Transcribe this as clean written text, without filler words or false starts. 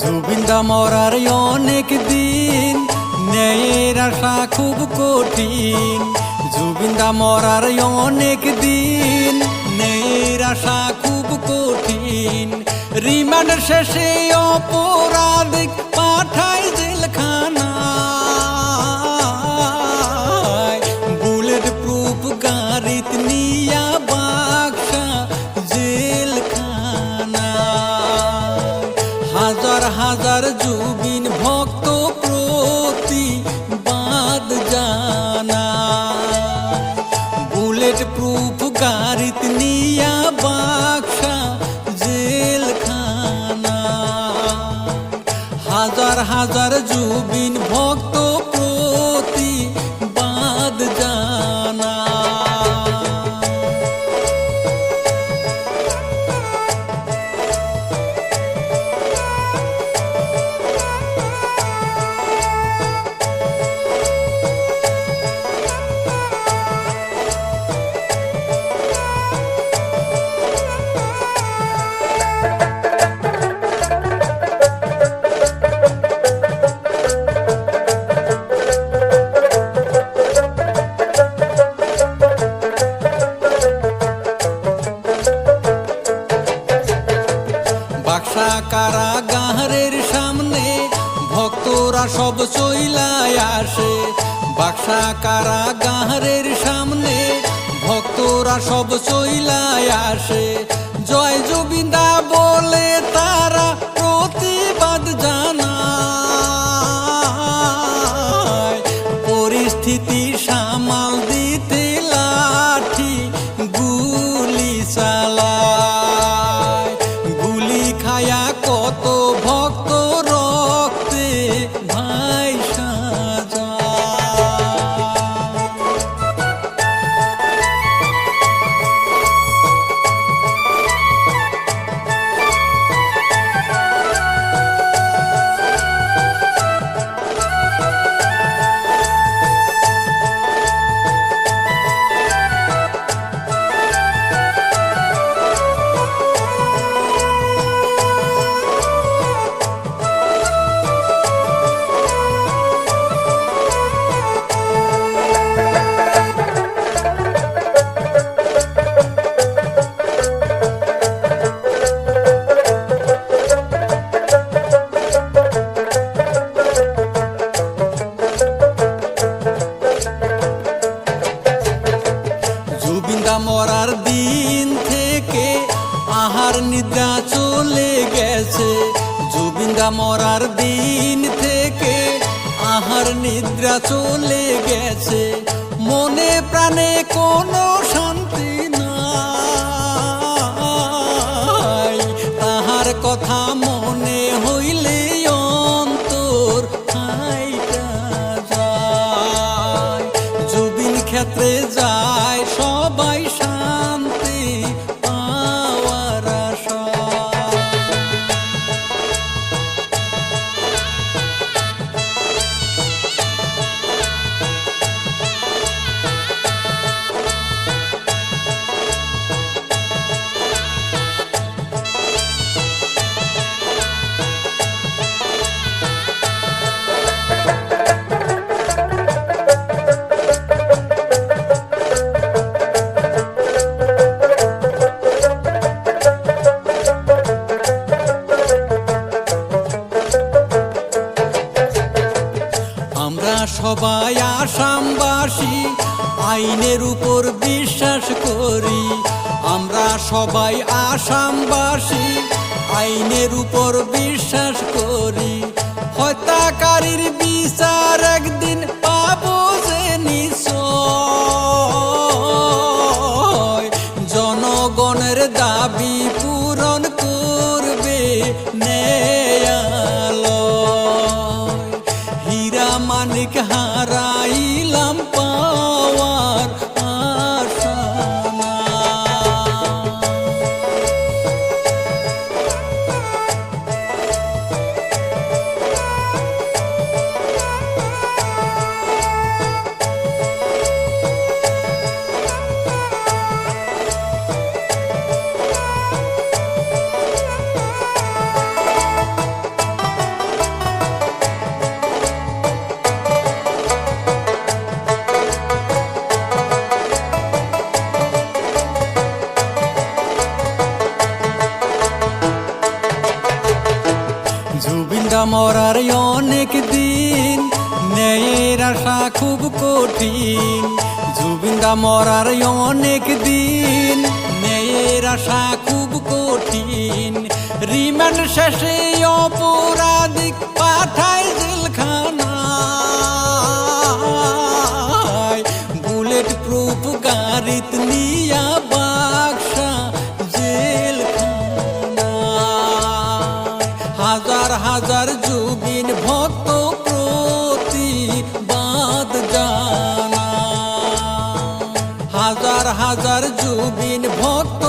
জুবিনদা মরার অনেক দিন, ন্যায়ের আশা খুব কঠিন। জুবিনদা মরার অনেক দিন, ন্যায়ের আশা খুব কঠিন। রিমান্ড শেষে অপরাধী পাঠায় জেলখানায়, বুলেট প্রুফ গাড়িত নিয়া বাক্সা জেলখানায়। হাজার হাজার জুবিন ভক্ত প্রতিবাদ জানায়, বুলেট প্রুফ গাড়িত নিয়া বাক্সা জেলখানায়। হাজার হাজার জুবিন ভক্ত প্রতিবাদ জানায়। বাক্সা কারাগারের সামনে ভক্তরা সব চইলায় আসে। বাক্সা কারাগারের সামনে ভক্তরা সব চইলায় আসে। জয় জুবিনদা বলে তারা প্রতিবাদ জানায়। পরিস্থিতি সামাল দিতে লাঠি গুলি চালায়। গুলি খায়া কত ভক্ত রক্তে ভাইসা যায়। জুবিনদা মরার দিন থেকে আহার নিদ্রা চলে গেছে। জুবিনদা মরার দিন থেকে আহার নিদ্রা চলে গেছে। মনে প্রাণে কোনো শান্তি নাই, তাহার কথা মনে হইলে অন্তর ফাইটা যায়। জুবিন ক্ষেত্রে যায় সবাই শান্তি পাওয়ার আশায়। আমরা সবাই আসামবাসী আইনের উপর বিশ্বাস করি। আমরা সবাই আসামবাসী আইনের উপর বিশ্বাস করি। হত্যাকারীর বিচার একদিন পাবো যে নিশ্চয়। জনগণের মনের দাবি পূরণ করবে ন্যায়ালয়। হীরা মানিক হারাইলাম পাওয়ার আশা নাই। জুবিনদা মরার অনেক দিন, ন্যায়ের আশা খুব কঠিন। জুবিনদা মরার অনেক দিন, ন্যায়ের আশা খুব কঠিন। রিমান্ড শেষে অপরাধিক পাঠায় জেলখানায়। বুলেট প্রুফ গাড়িত নিয়া বাক্সা জেলখানায়। হাজার হাজার জুবিন ভক্ত প্রতিবাদ জানায়। হাজার হাজার জুবিন ভক্ত